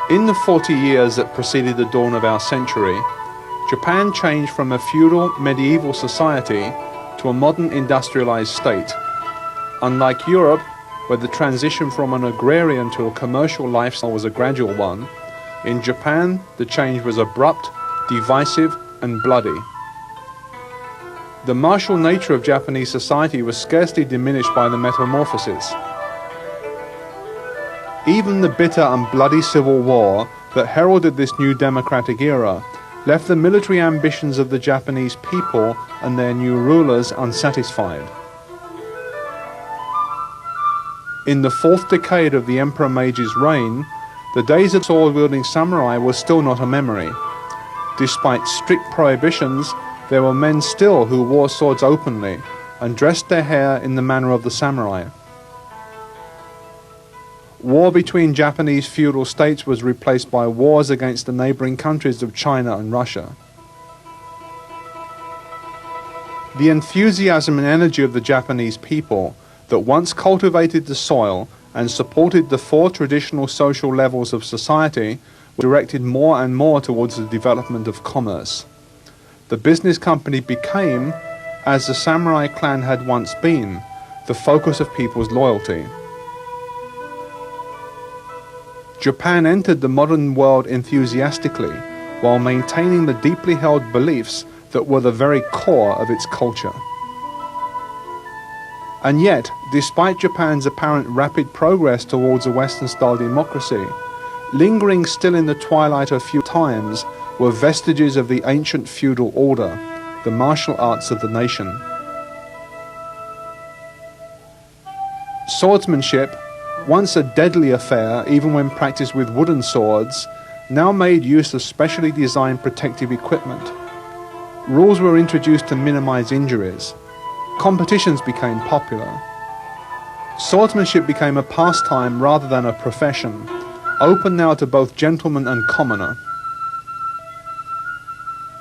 In the 40 years that preceded the dawn of our century, Japan changed from a feudal medieval society to a modern industrialized state. Unlike Europe, where the transition from an agrarian to a commercial lifestyle was a gradual one, in Japan the change was abrupt, divisive, and bloody. The martial nature of Japanese society was scarcely diminished by the metamorphosis. Even the bitter and bloody civil war that heralded this new democratic era left the military ambitions of the Japanese people and their new rulers unsatisfied. In the fourth decade of the Emperor Meiji's reign, the days of sword-wielding samurai were still not a memory. Despite strict prohibitions, there were men still who wore swords openly and dressed their hair in the manner of the samurai. War between Japanese feudal states was replaced by wars against the neighboring countries of China and Russia. The enthusiasm and energy of the Japanese people that once cultivated the soil and supported the four traditional social levels of society were directed more and more towards the development of commerce. The business company became, as the samurai clan had once been, the focus of people's loyalty. Japan entered the modern world enthusiastically while maintaining the deeply held beliefs that were the very core of its culture. And yet, despite Japan's apparent rapid progress towards a Western-style democracy, lingering still in the twilight of feudal times were vestiges of the ancient feudal order, the martial arts of the nation. Swordsmanship, once a deadly affair even when practiced with wooden swords, now made use of specially designed protective equipment. Rules were introduced to minimize injuries. Competitions became popular. Swordsmanship became a pastime rather than a profession, open now to both gentleman and commoner.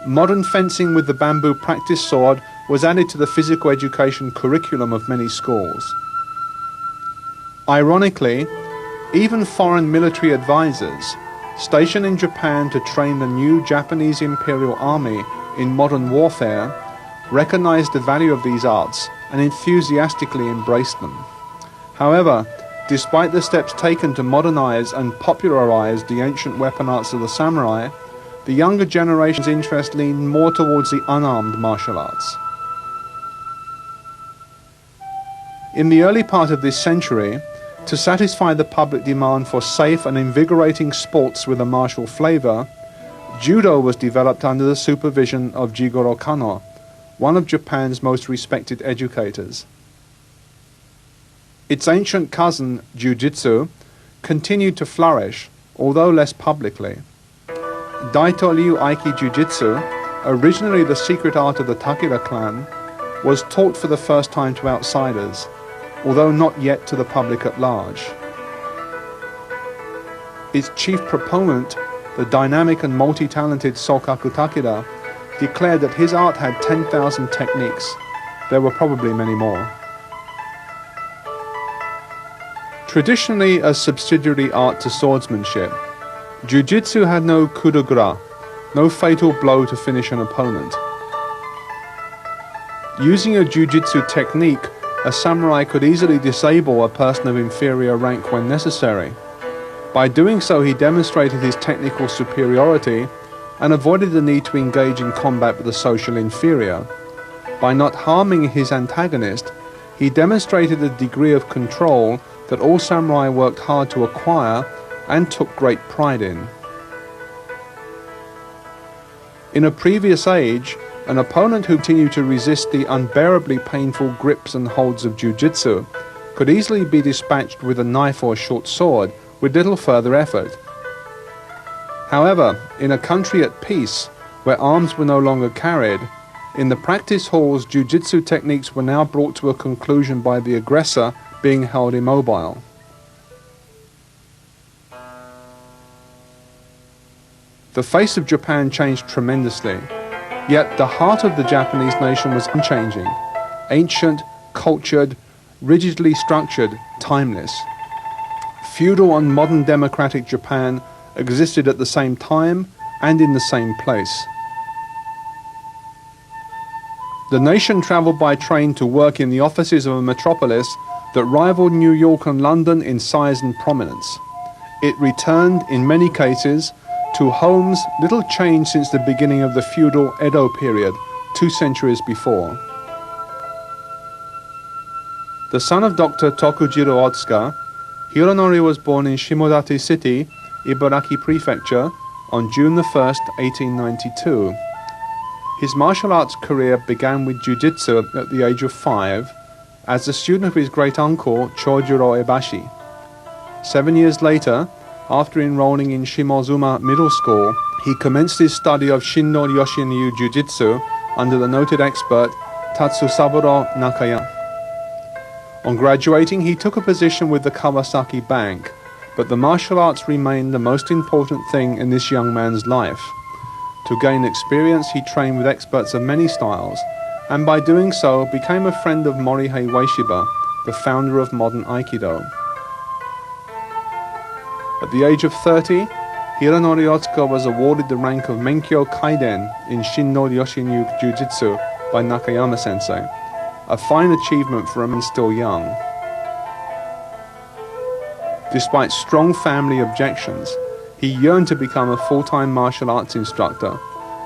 Modern fencing with the bamboo practice sword was added to the physical education curriculum of many schools. Ironically, even foreign military advisors, stationed in Japan to train the new Japanese Imperial Army in modern warfare, recognized the value of these arts and enthusiastically embraced them. However, despite the steps taken to modernize and popularize the ancient weapon arts of the samurai, the younger generation's interest leaned more towards the unarmed martial arts. In the early part of this century, to satisfy the public demand for safe and invigorating sports with a martial flavor, judo was developed under the supervision of Jigoro Kano, one of Japan's most respected educators. Its ancient cousin, jiu-jitsu, continued to flourish, although less publicly. Daito Ryu Aiki Jiu-Jitsu, originally the secret art of the Takeda clan, was taught for the first time to outsiders, although not yet to the public at large. Its chief proponent, the dynamic and multi-talented Sokaku Takeda, declared that his art had 10,000 techniques. There were probably many more. Traditionally a subsidiary art to swordsmanship, jiu-jitsu had no coup de grace, no fatal blow to finish an opponent. Using a jiu-jitsu technique, a samurai could easily disable a person of inferior rank when necessary. By doing so, he demonstrated his technical superiority and avoided the need to engage in combat with the social inferior. By not harming his antagonist, he demonstrated a degree of control that all samurai worked hard to acquire and took great pride in. In a previous age, an opponent who continued to resist the unbearably painful grips and holds of jiu-jitsu could easily be dispatched with a knife or short sword with little further effort. However, in a country at peace, where arms were no longer carried, in the practice halls jiu-jitsu techniques were now brought to a conclusion by the aggressor being held immobile. The face of Japan changed tremendously, yet the heart of the Japanese nation was unchanging, ancient, cultured, rigidly structured, timeless. Feudal and modern democratic Japan existed at the same time and in the same place. The nation travelled by train to work in the offices of a metropolis that rivaled New York and London in size and prominence. It returned, in many cases, to homes little changed since the beginning of the feudal Edo period, 2 centuries before. The son of Dr. Tokujiro Otsuka, Hironori was born in Shimodate City, Ibaraki Prefecture, on June 1, 1892. His martial arts career began with jiu-jitsu at the age of 5, as a student of his great-uncle Chojuro Ebashi. 7 years later, after enrolling in Shimozuma Middle School, he commenced his study of Shindo Yoshin-ryu Jiu-Jitsu under the noted expert Tatsusaburo Nakayama. On graduating, he took a position with the Kawasaki Bank, but the martial arts remained the most important thing in this young man's life. To gain experience, he trained with experts of many styles, and by doing so became a friend of Morihei Ueshiba, the founder of modern Aikido. At the age of 30, Hironori Otsuka was awarded the rank of Menkyo Kaiden in Shindo Yoshin-ryu Jiu-Jitsu by Nakayama Sensei, a fine achievement for a man still young. Despite strong family objections, he yearned to become a full-time martial arts instructor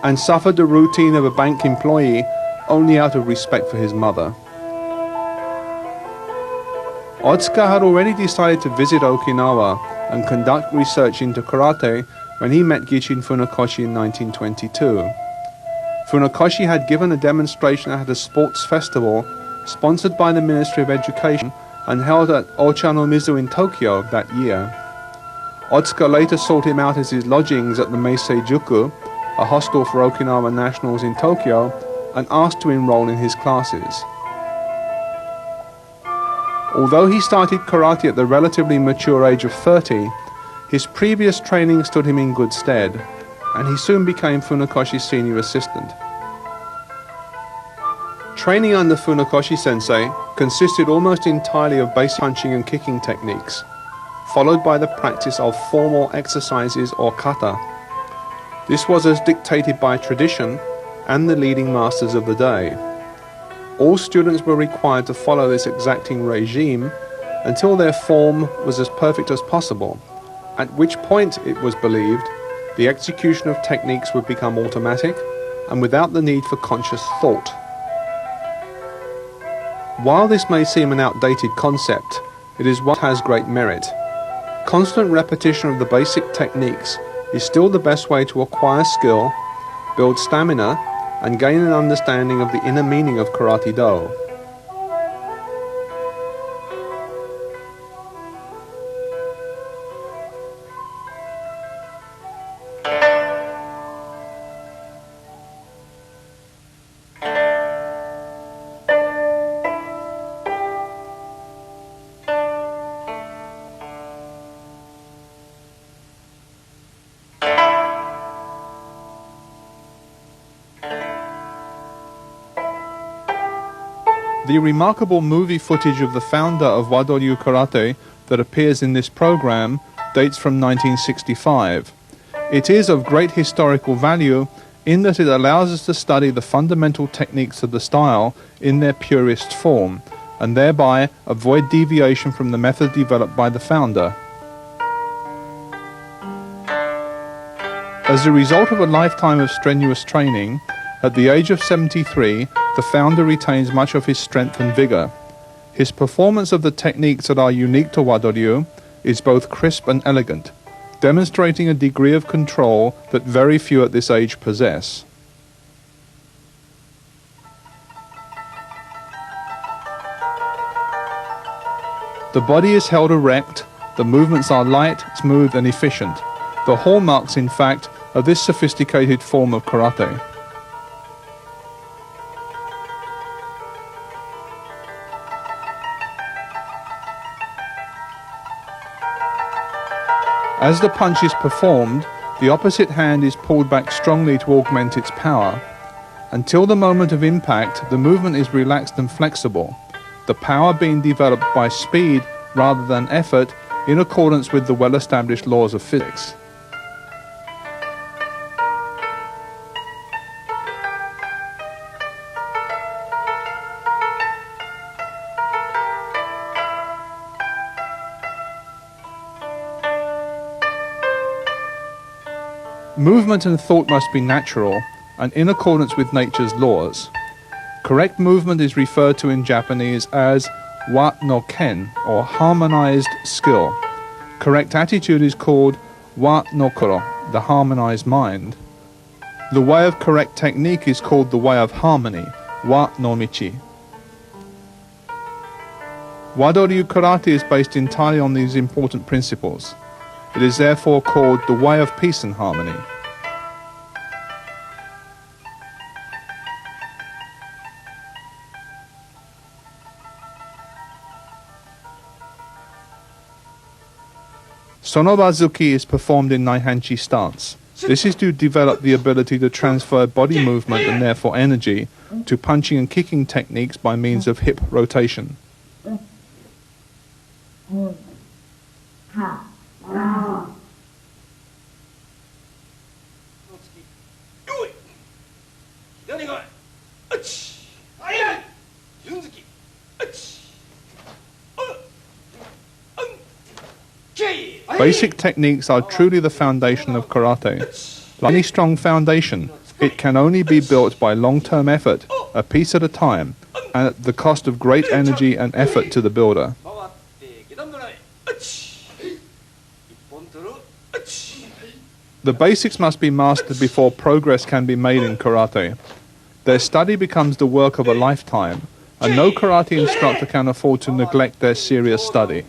and suffered the routine of a bank employee only out of respect for his mother. Otsuka had already decided to visit Okinawa and conduct research into karate when he met Gichin Funakoshi in 1922. Funakoshi had given a demonstration at a sports festival sponsored by the Ministry of Education and held at Ochanomizu in Tokyo that year. Otsuka later sought him out as his lodgings at the Meisei-juku, a hostel for Okinawa nationals in Tokyo, and asked to enroll in his classes. Although he started karate at the relatively mature age of 30, his previous training stood him in good stead, and he soon became Funakoshi's senior assistant. Training under Funakoshi Sensei consisted almost entirely of basic punching and kicking techniques, followed by the practice of formal exercises or kata. This was as dictated by tradition and the leading masters of the day. All students were required to follow this exacting regime until their form was as perfect as possible, at which point, it was believed, the execution of techniques would become automatic and without the need for conscious thought. While this may seem an outdated concept, it is one that has great merit. Constant repetition of the basic techniques is still the best way to acquire skill, build stamina, and gain an understanding of the inner meaning of Karate-Do. The remarkable movie footage of the founder of Wado Ryu Karate that appears in this program dates from 1965. It is of great historical value in that it allows us to study the fundamental techniques of the style in their purest form, and thereby avoid deviation from the method developed by the founder. As a result of a lifetime of strenuous training, at the age of 73, the founder retains much of his strength and vigor. His performance of the techniques that are unique to Wado Ryu is both crisp and elegant, demonstrating a degree of control that very few at this age possess. The body is held erect, the movements are light, smooth and efficient, the hallmarks, in fact, of this sophisticated form of karate. As the punch is performed, the opposite hand is pulled back strongly to augment its power. Until the moment of impact, the movement is relaxed and flexible, the power being developed by speed rather than effort in accordance with the well-established laws of physics. Movement and thought must be natural and in accordance with nature's laws. Correct movement is referred to in Japanese as wa no ken, or harmonized skill. Correct attitude is called wa no koro, the harmonized mind. The way of correct technique is called the way of harmony, wa no michi. Wado Ryu Karate is based entirely on these important principles. It is therefore called the way of peace and harmony. Sonobazuki is performed in Naihanchi stance. This is to develop the ability to transfer body movement and therefore energy to punching and kicking techniques by means of hip rotation. Basic techniques are truly the foundation of karate. Like any strong foundation, it can only be built by long-term effort, a piece at a time, and at the cost of great energy and effort to the builder. The basics must be mastered before progress can be made in karate. Their study becomes the work of a lifetime, and no karate instructor can afford to neglect their serious study.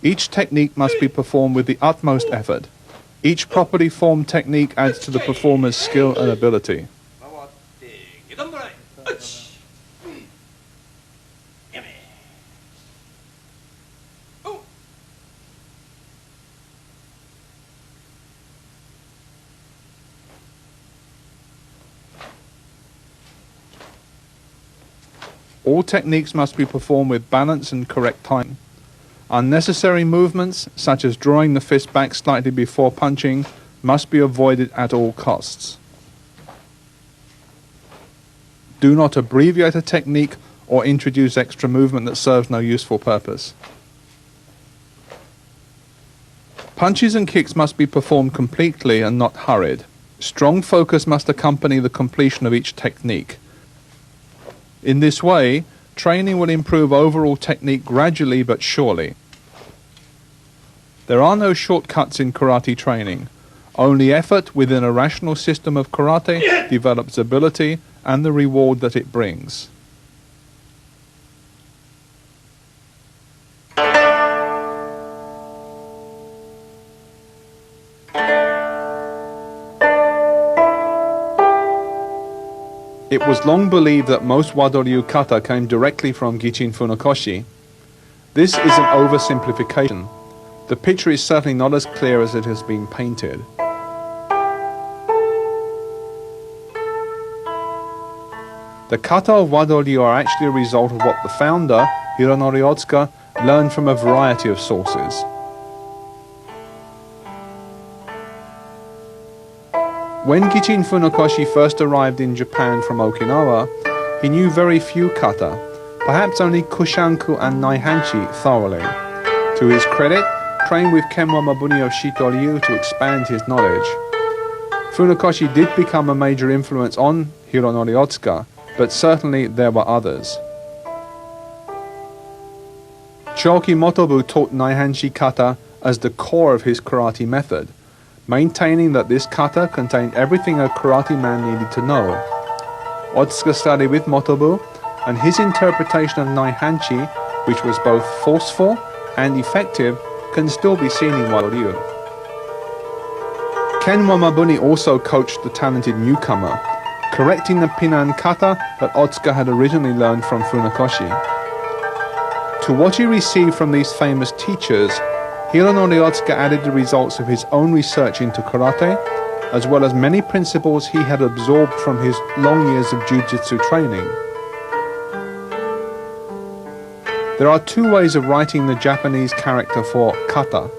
Each technique must be performed with the utmost effort. Each properly formed technique adds to the performer's skill and ability. All techniques must be performed with balance and correct timing. Unnecessary movements, such as drawing the fist back slightly before punching, must be avoided at all costs. Do not abbreviate a technique or introduce extra movement that serves no useful purpose. Punches and kicks must be performed completely and not hurried. Strong focus must accompany the completion of each technique. In this way, training will improve overall technique gradually but surely. There are no shortcuts in karate training. Only effort within a rational system of karate develops ability and the reward that it brings. It was long believed that most Wado Ryu kata came directly from Gichin Funakoshi. This is an oversimplification. The picture is certainly not as clear as it has been painted. The kata of Wado Ryu are actually a result of what the founder, Hironori Otsuka, learned from a variety of sources. When Gichin Funakoshi first arrived in Japan from Okinawa, he knew very few kata, perhaps only Kushanku and Naihanchi thoroughly. To his credit, trained with Kenwa Mabuni of Shito-ryu to expand his knowledge. Funakoshi did become a major influence on Hironori Otsuka, but certainly there were others. Choki Motobu taught Naihanchi kata as the core of his karate method, maintaining that this kata contained everything a karate man needed to know. Otsuka studied with Motobu, and his interpretation of Naihanchi, which was both forceful and effective, can still be seen in Wado Ryu. Kenwa Mabuni also coached the talented newcomer, correcting the Pinan Kata that Otsuka had originally learned from Funakoshi. To what he received from these famous teachers, Hironori Otsuka added the results of his own research into karate, as well as many principles he had absorbed from his long years of jiu-jitsu training. There are two ways of writing the Japanese character for kata.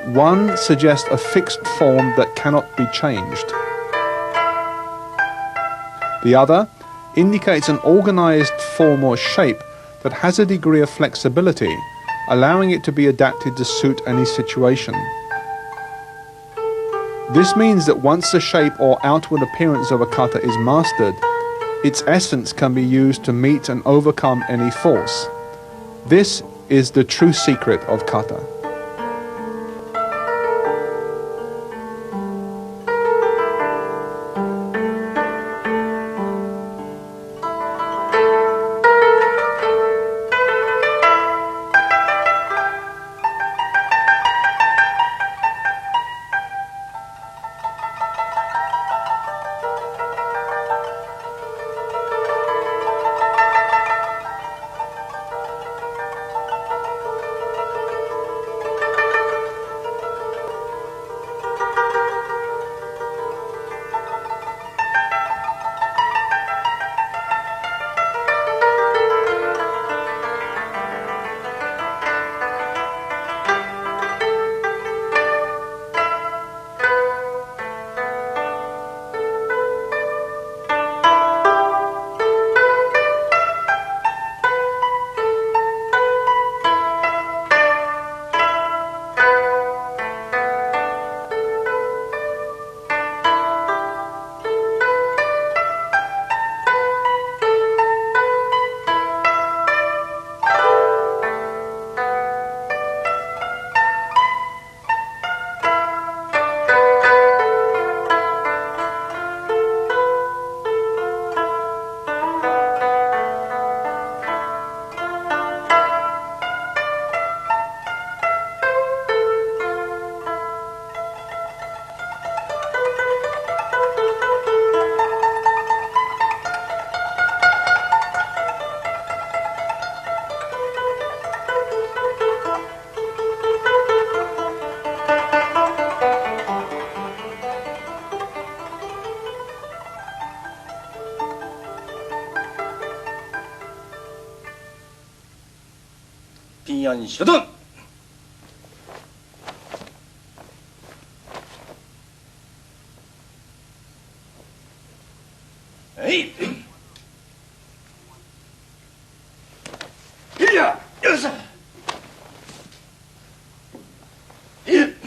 One suggests a fixed form that cannot be changed. The other indicates an organized form or shape that has a degree of flexibility, allowing it to be adapted to suit any situation. This means that once the shape or outward appearance of a kata is mastered, its essence can be used to meet and overcome any force. This is the true secret of kata. 피안 셔든 에이 일야 여기서 일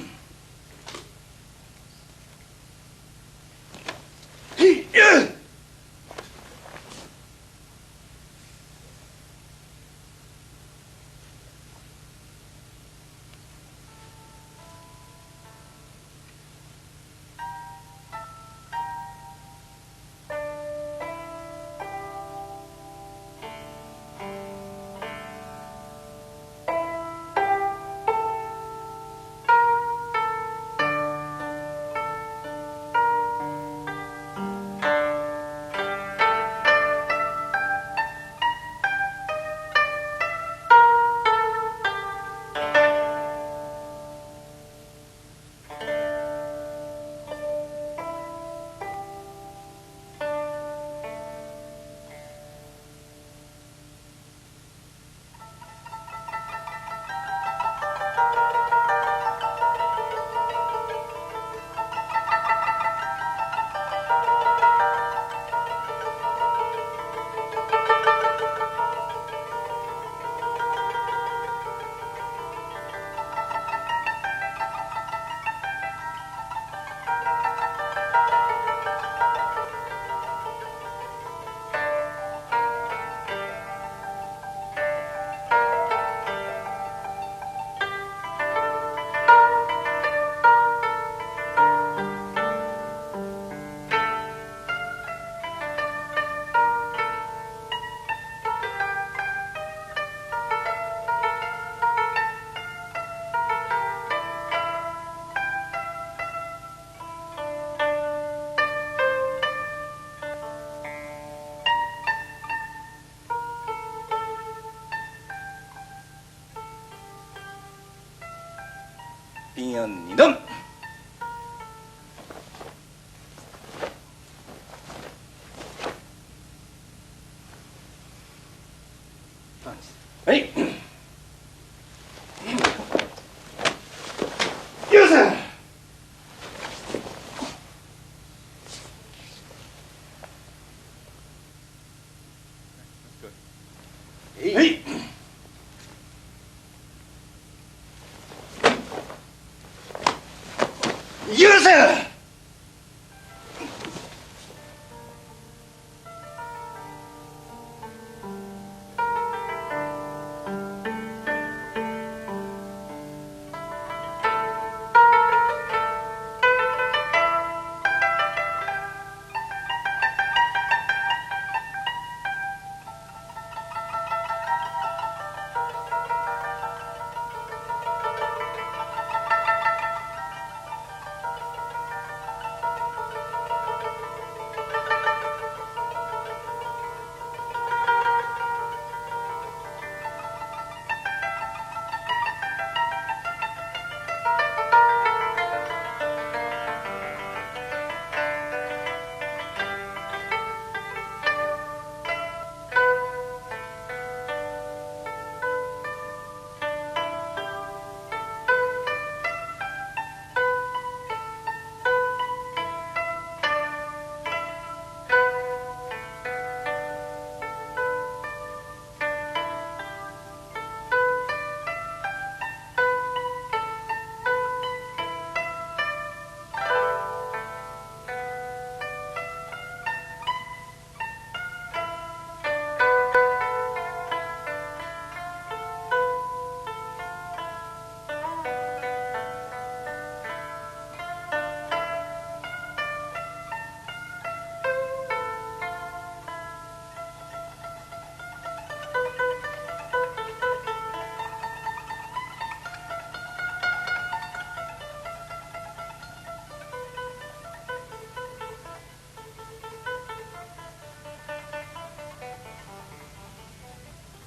빙연이름 에이 여기서 許せ。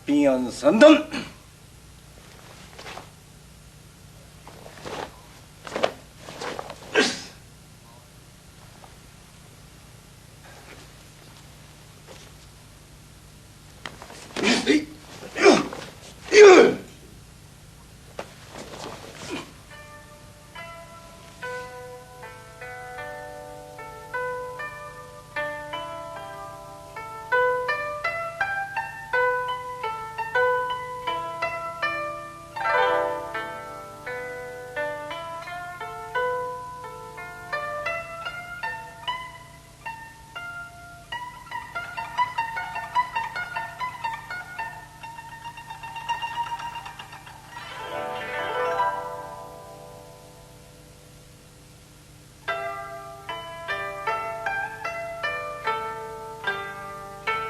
平安三段。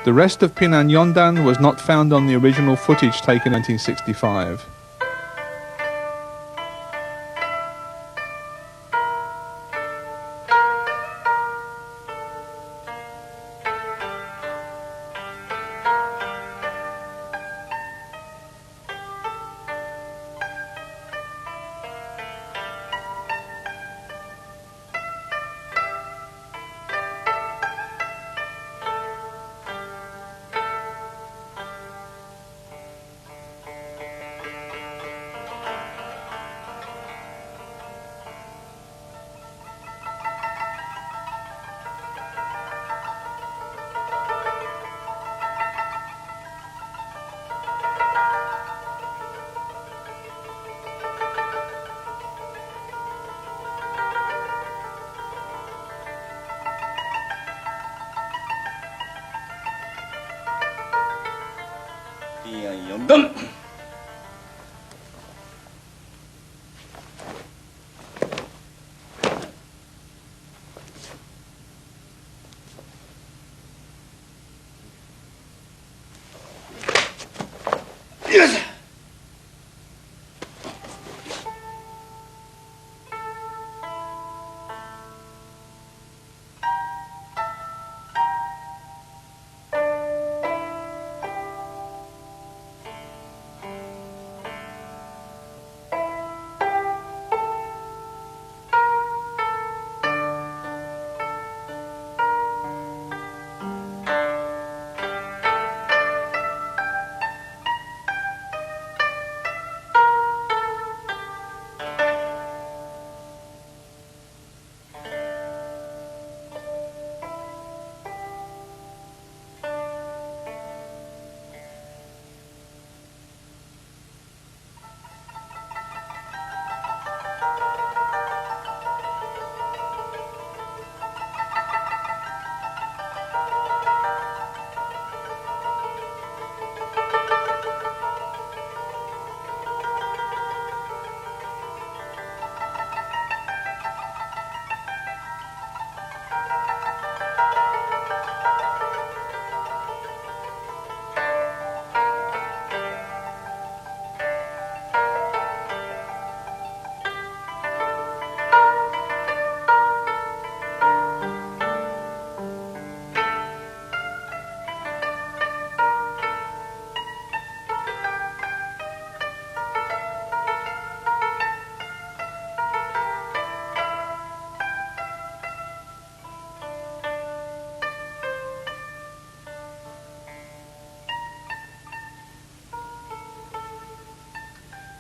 The rest of Pinan Yondan was not found on the original footage taken in 1965.平安四段。よし。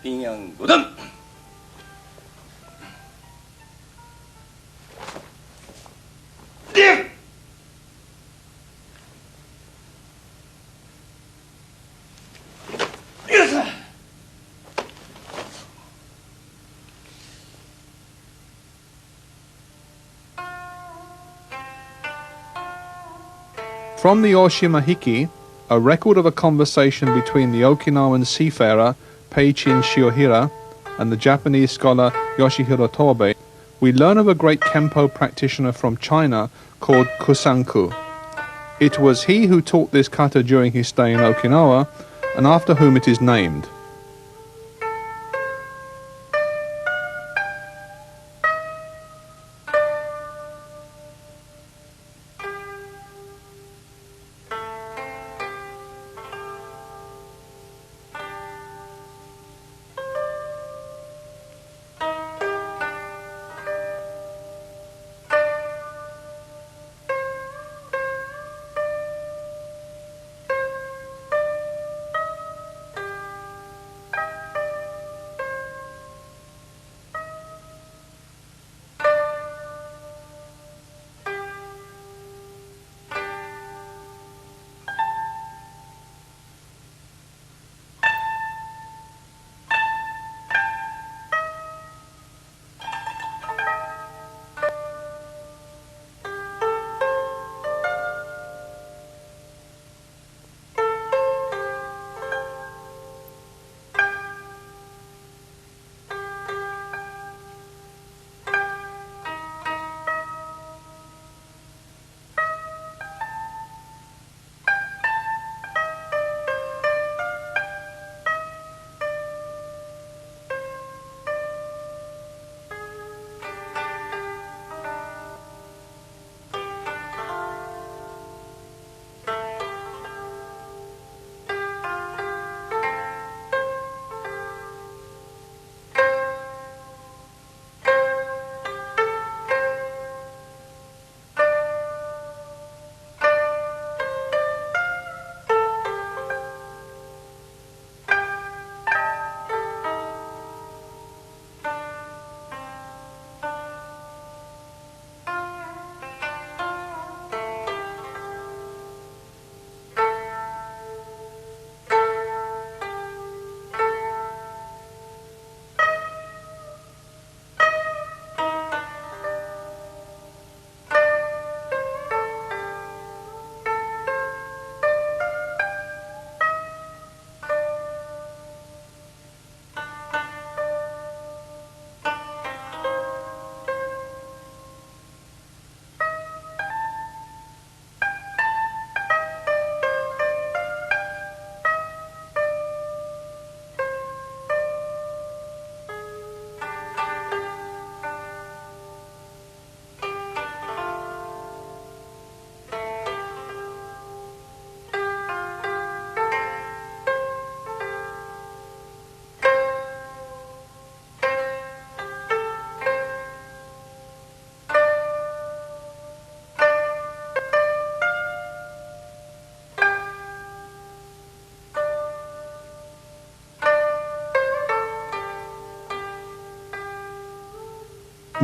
平安五段。From the Oshimahiki, a record of a conversation between the Okinawan seafarer Peichin Shiohira and the Japanese scholar Yoshihiro Tobe, we learn of a great Kempo practitioner from China called Kushanku. It was he who taught this kata during his stay in Okinawa, and after whom it is named.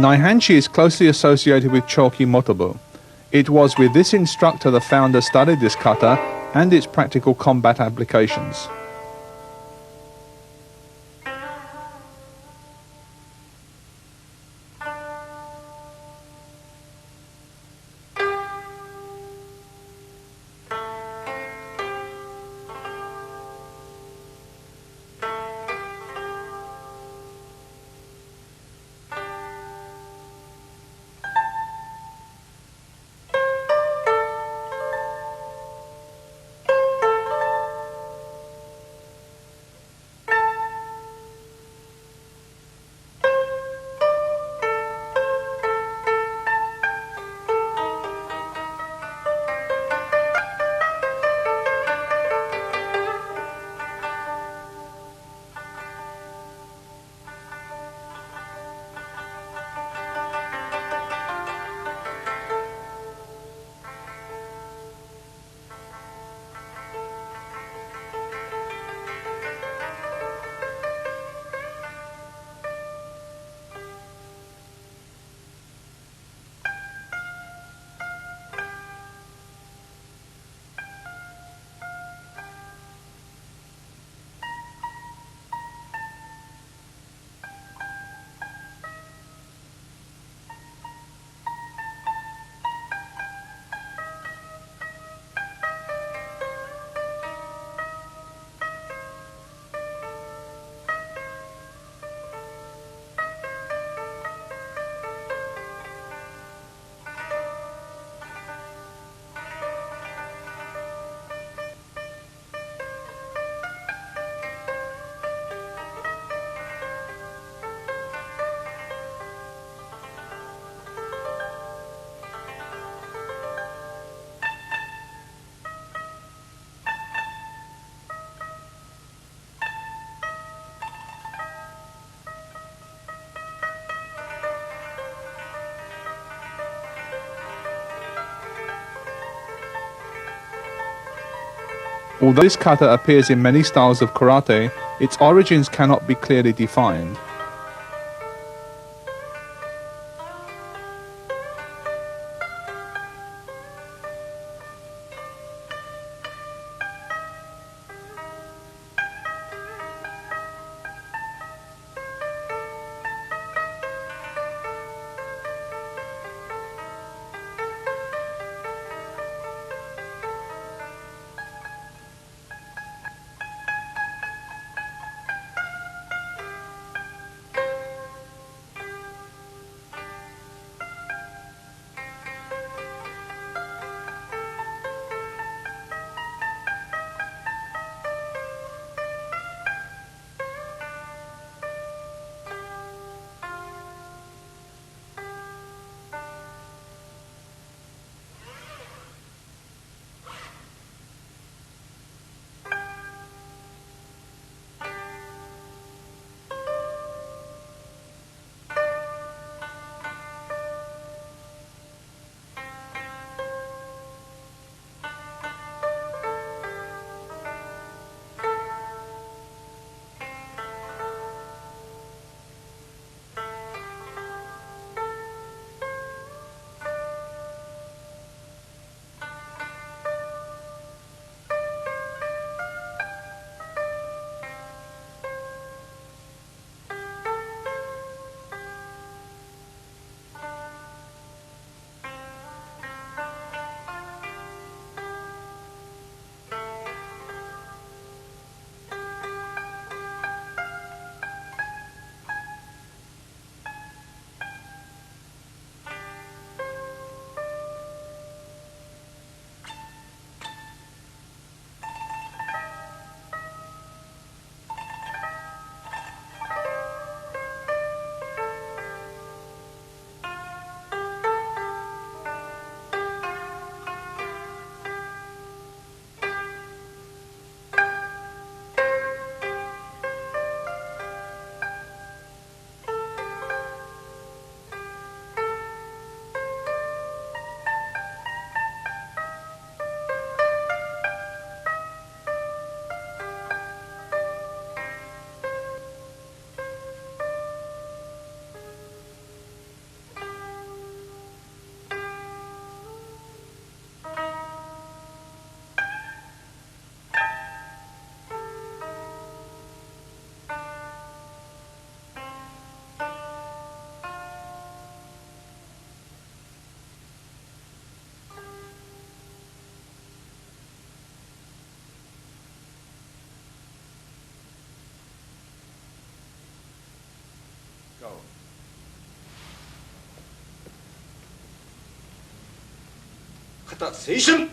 Naihanchi is closely associated with Choki Motobu. It was with this instructor the founder studied this kata and its practical combat applications. Although this kata appears in many styles of karate, its origins cannot be clearly defined. kata Seishan.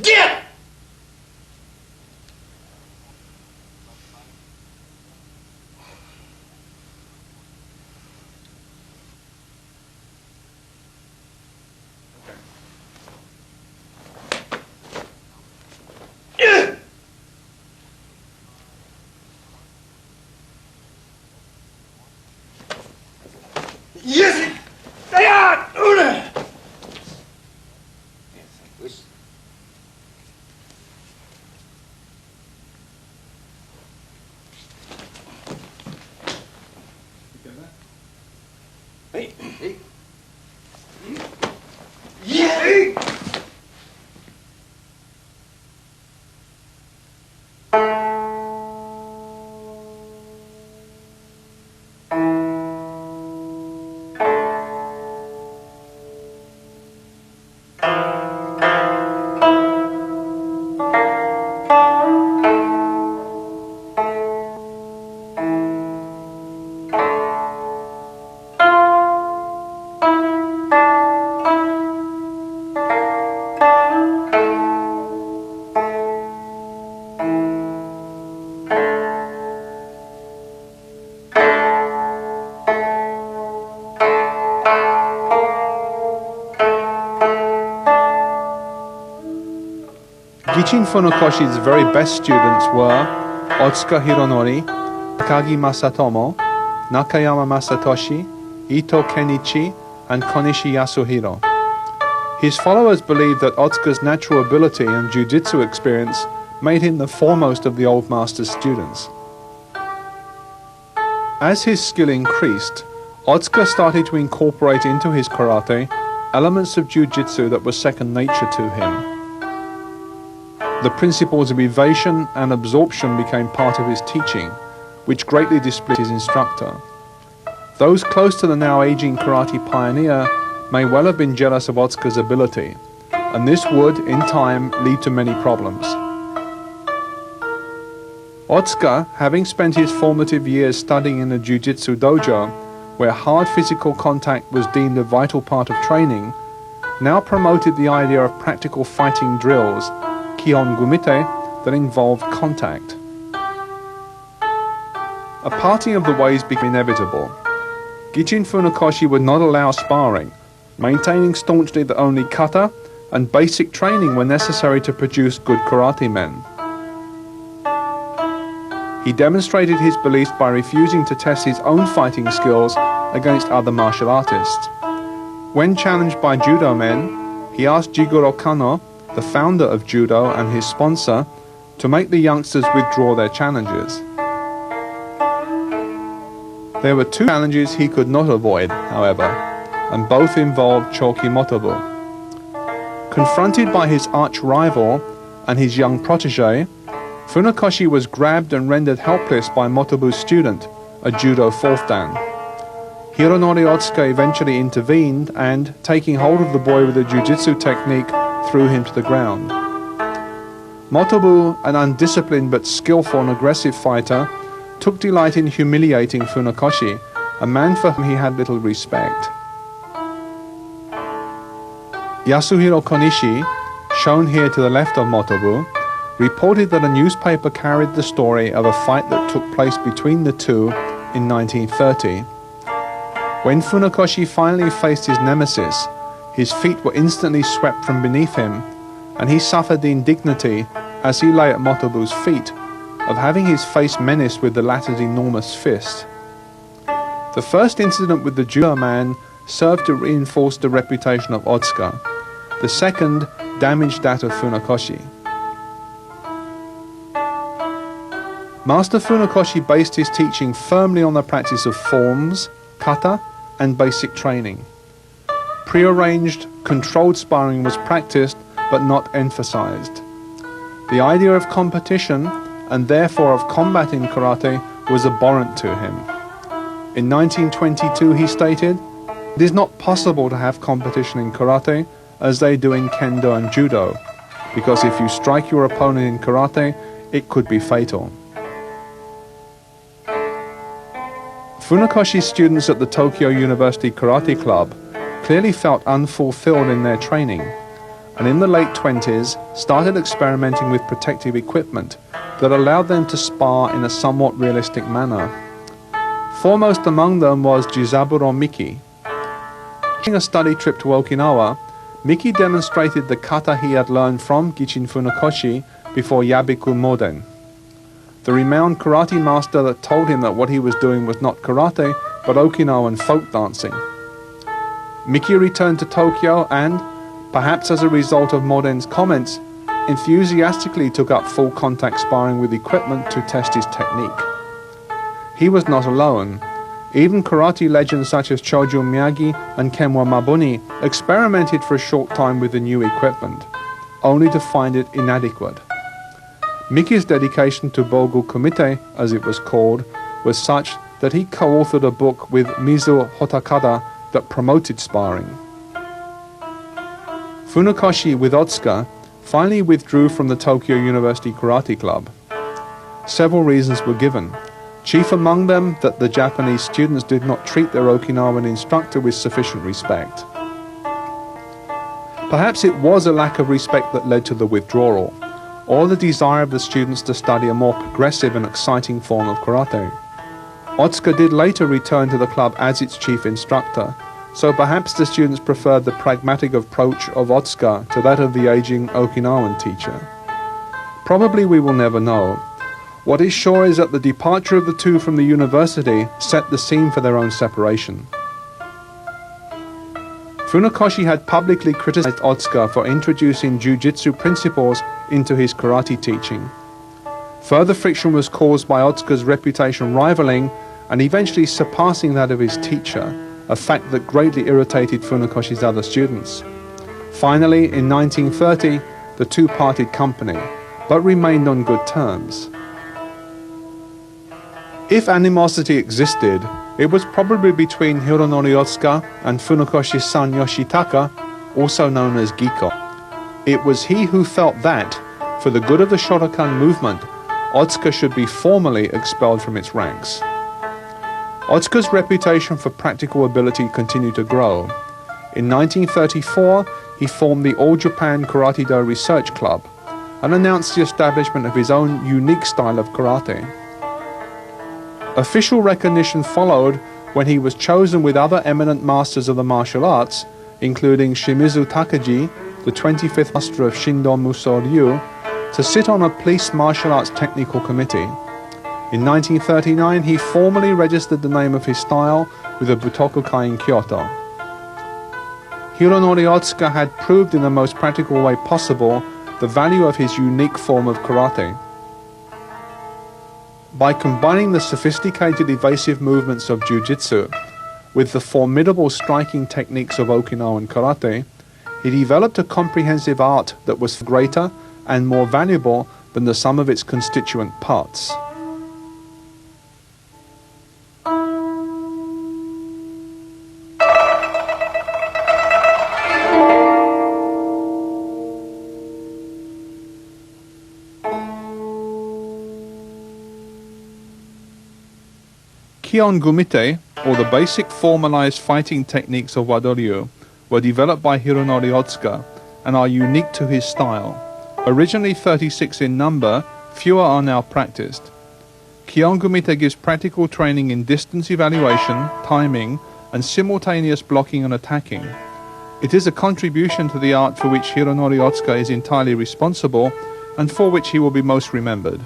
Yes! Gichin Funakoshi's very best students were Otsuka Hironori, Takagi Masatomo, Nakayama Masatoshi, Ito Kenichi, and Konishi Yasuhiro. His followers believed that Otsuka's natural ability and jiu-jitsu experience made him the foremost of the old master's students. As his skill increased, Otsuka started to incorporate into his karate elements of jiu-jitsu that were second nature to him. The principles of evasion and absorption became part of his teaching, which greatly displeased his instructor. Those close to the now aging karate pioneer may well have been jealous of Otsuka's ability, and this would, in time, lead to many problems. Otsuka, having spent his formative years studying in a jiu-jitsu dojo, where hard physical contact was deemed a vital part of training, now promoted the idea of practical fighting drills, Kihon Gumite, that involved contact. A parting of the ways became inevitable. Gichin Funakoshi would not allow sparring, maintaining staunchly that only kata and basic training were necessary to produce good karate men. He demonstrated his beliefs by refusing to test his own fighting skills against other martial artists. When challenged by judo men, he asked Jigoro Kano, the founder of judo and his sponsor, to make the youngsters withdraw their challenges. There were two challenges he could not avoid, however, and both involved Choki Motobu. Confronted by his arch-rival and his young protege, Funakoshi was grabbed and rendered helpless by Motobu's student, a judo fourth dan. Hironori Otsuka eventually intervened and, taking hold of the boy with a jiu-jitsu technique, threw him to the ground. Motobu, an undisciplined but skillful and aggressive fighter, took delight in humiliating Funakoshi, a man for whom he had little respect. Yasuhiro Konishi, shown here to the left of Motobu, reported that a newspaper carried the story of a fight that took place between the two in 1930. When Funakoshi finally faced his nemesis, his feet were instantly swept from beneath him, and he suffered the indignity, as he lay at Motobu's feet, of having his face menaced with the latter's enormous fist. The first incident with the judo man served to reinforce the reputation of Otsuka. The second damaged that of Funakoshi. Master Funakoshi based his teaching firmly on the practice of forms, kata, and basic training. Prearranged, controlled sparring was practiced but not emphasized. The idea of competition, and therefore of combat in karate, was abhorrent to him. In 1922 he stated, "It is not possible to have competition in karate as they do in kendo and judo, because if you strike your opponent in karate, it could be fatal." Funakoshi's students at the Tokyo University Karate Club clearly felt unfulfilled in their training, and in the late 20s started experimenting with protective equipment that allowed them to spar in a somewhat realistic manner. Foremost among them was Jizaburo Miki. During a study trip to Okinawa, Miki demonstrated the kata he had learned from Gichin Funakoshi before Yabiku Moden, the renowned karate master that told him that what he was doing was not karate but Okinawan folk dancing. Miki returned to Tokyo and, perhaps as a result of Moden's comments, enthusiastically took up full contact sparring with equipment to test his technique. He was not alone. Even karate legends such as Chojo Miyagi and Kenwa Mabuni experimented for a short time with the new equipment, only to find it inadequate. Miki's dedication to Bogu Kumite, as it was called, was such that he co-authored a book with Mizu Hotakada that promoted sparring. Funakoshi, with Otsuka, finally withdrew from the Tokyo University Karate Club. Several reasons were given, chief among them that the Japanese students did not treat their Okinawan instructor with sufficient respect. Perhaps it was a lack of respect that led to the withdrawal, or the desire of the students to study a more progressive and exciting form of karate. Otsuka did later return to the club as its chief instructor, so perhaps the students preferred the pragmatic approach of Otsuka to that of the aging Okinawan teacher. Probably we will never know. What is sure is that the departure of the two from the university set the scene for their own separation. Funakoshi had publicly criticized Otsuka for introducing jiu-jitsu principles into his karate teaching. Further friction was caused by Otsuka's reputation rivaling and eventually surpassing that of his teacher, a fact that greatly irritated Funakoshi's other students. Finally, in 1930, the two parted company, but remained on good terms. If animosity existed, it was probably between Hironori Otsuka and Funakoshi's son Yoshitaka, also known as Giko. It was he who felt that, for the good of the Shotokan movement, Otsuka should be formally expelled from its ranks. Otsuka's reputation for practical ability continued to grow. In 1934, he formed the All Japan Karate Do Research Club and announced the establishment of his own unique style of karate. Official recognition followed when he was chosen with other eminent masters of the martial arts, including Shimizu Takagi, the 25th master of Shindo Muso Ryu, to sit on a police martial arts technical committee. In 1939, he formally registered the name of his style with the Butokukai in Kyoto. Hironori Otsuka had proved in the most practical way possible the value of his unique form of karate. By combining the sophisticated evasive movements of jiu-jitsu with the formidable striking techniques of Okinawan karate, he developed a comprehensive art that was greater and more valuable than the sum of its constituent parts. Kihon Gumite, or the basic formalized fighting techniques of Wado Ryu, were developed by Hironori Otsuka and are unique to his style. Originally 36 in number, fewer are now practiced. Kihon Gumite gives practical training in distance evaluation, timing, and simultaneous blocking and attacking. It is a contribution to the art for which Hironori Otsuka is entirely responsible and for which he will be most remembered.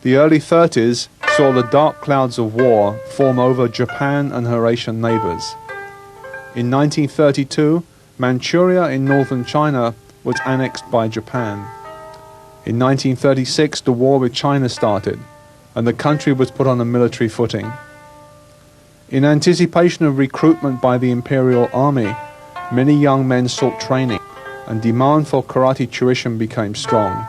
The early 30s saw the dark clouds of war form over Japan and her Asian neighbors. In 1932, Manchuria in northern China was annexed by Japan. In 1936, the war with China started, and the country was put on a military footing. In anticipation of recruitment by the Imperial Army, many young men sought training, and demand for karate tuition became strong.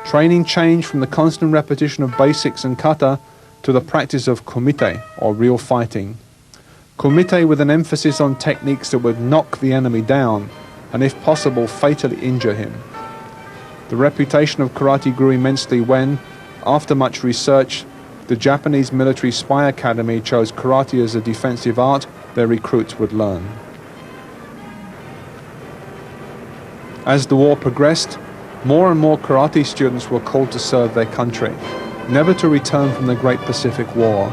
Training changed from the constant repetition of basics and kata to the practice of kumite, or real fighting. Kumite with an emphasis on techniques that would knock the enemy down, and if possible, fatally injure him. The reputation of karate grew immensely when, after much research, the Japanese military spy academy chose karate as a defensive art their recruits would learn. As the war progressed, more and more karate students were called to serve their country, never to return from the Great Pacific War.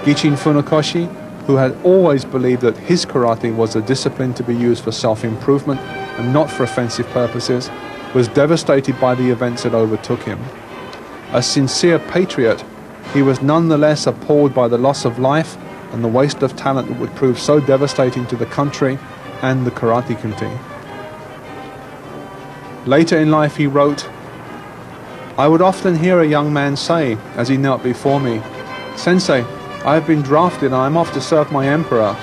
Gichin Funakoshi, who had always believed that his karate was a discipline to be used for self-improvement and not for offensive purposes, was devastated by the events that overtook him. A sincere patriot, he was nonetheless appalled by the loss of life and the waste of talent that would prove so devastating to the country and the karate community. Later in life he wrote, "I would often hear a young man say, as he knelt before me, 'Sensei, I have been drafted and I am off to serve my emperor.'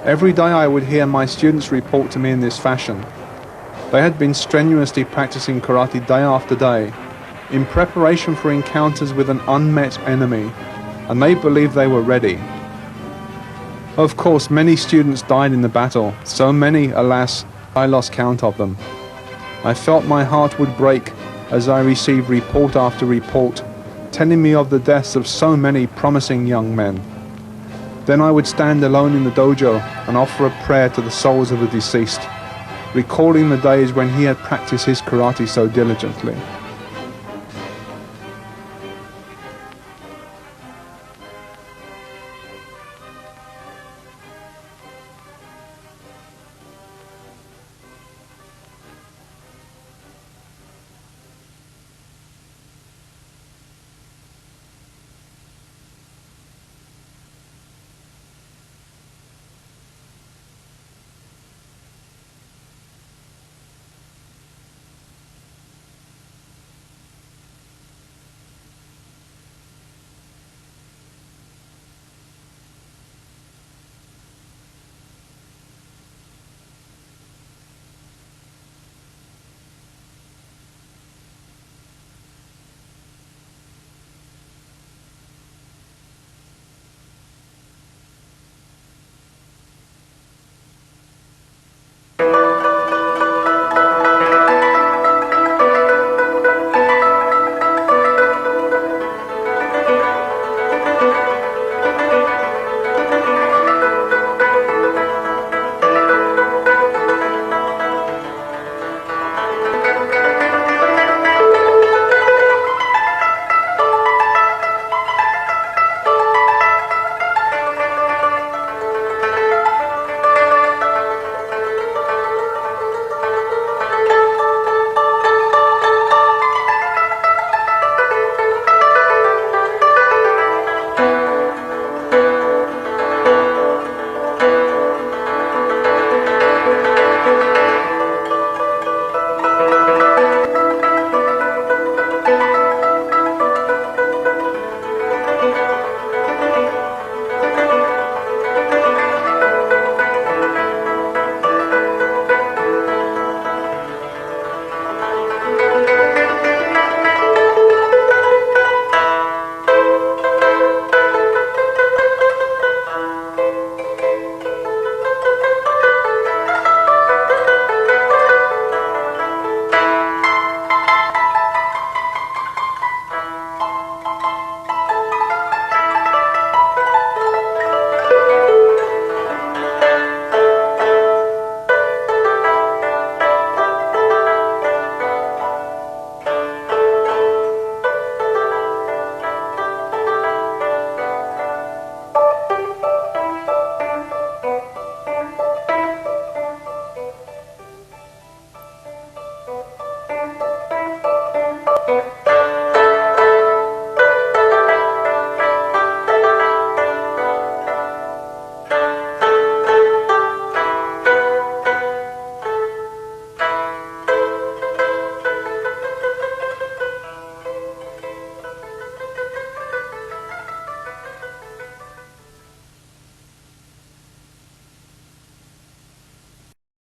Every day I would hear my students report to me in this fashion. They had been strenuously practicing karate day after day, in preparation for encounters with an unmet enemy, and they believed they were ready. Of course, many students died in the battle, so many, alas, I lost count of them. I felt my heart would break as I received report after report, telling me of the deaths of so many promising young men. Then I would stand alone in the dojo and offer a prayer to the souls of the deceased, recalling the days when he had practiced his karate so diligently.